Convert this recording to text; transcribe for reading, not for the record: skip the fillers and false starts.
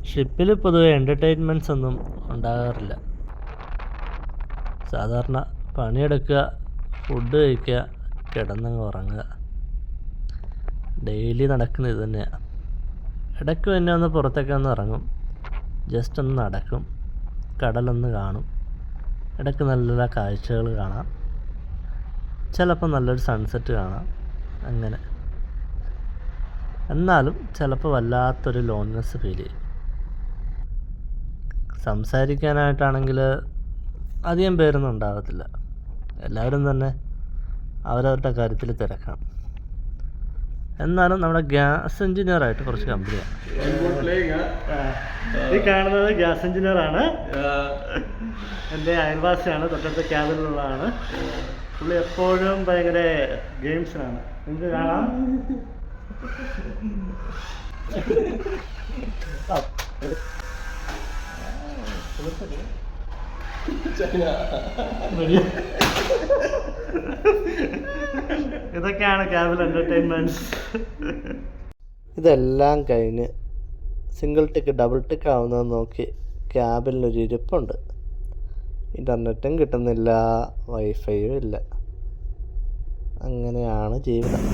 ഷിപ്പിൽ പൊതുവെ എൻ്റർടൈൻമെൻറ്റ്സ് ഒന്നും ഉണ്ടാകാറില്ല. സാധാരണ പണിയെടുക്കുക, ഫുഡ് കഴിക്കുക, കിടന്നങ്ങ് ഉറങ്ങുക. ഡെയിലി നടക്കുന്നത് ഇത് തന്നെയാണ്. ഇടയ്ക്ക് പിന്നെ ഒന്ന് പുറത്തൊക്കെ ഒന്ന് ഇറങ്ങും, ജസ്റ്റ് ഒന്ന് നടക്കും, കടലൊന്ന് കാണും, ഇടയ്ക്ക് നല്ല കാഴ്ചകൾ കാണാം, ചിലപ്പോൾ നല്ലൊരു സൺസെറ്റ് കാണാം. അങ്ങനെ. എന്നാലും ചിലപ്പോൾ വല്ലാത്തൊരു ലോൺനെസ് ഫീൽ ചെയ്യും. സംസാരിക്കാനായിട്ടാണെങ്കിൽ അധികം പേരൊന്നും ഉണ്ടാകത്തില്ല. എല്ലാവരും തന്നെ അവരവരുടെ കാര്യത്തിൽ തിരക്കാണ്. എന്നാലും നമ്മുടെ ഗ്യാസ് എഞ്ചിനീയറായിട്ട് കുറച്ച് കമ്പനിയാണ്. ഈ കാണുന്നത് ഗ്യാസ് എഞ്ചിനീയറാണ്. എൻ്റെ അയൽവാസിയാണ്, തൊട്ടടുത്ത ക്യാബിനിലുള്ളതാണ്. പുള്ളി എപ്പോഴും ഭയങ്കര ഗെയിംസിനാണ്. നിങ്ങൾക്ക് കാണാം. ഇതൊക്കെയാണ് ക്യാബിൽ എൻ്റർടൈൻമെൻറ്റ്സ്. ഇതെല്ലാം കഴിഞ്ഞ് സിംഗിൾ ടിക്ക് ഡബിൾ ടിക്ക് ആവുന്നത് നോക്കി ക്യാബിലൊരു ഇരിപ്പുണ്ട്. ഇൻ്റർനെറ്റും കിട്ടുന്നില്ല, വൈഫൈയും ഇല്ല. അങ്ങനെയാണ് ജീവിതം.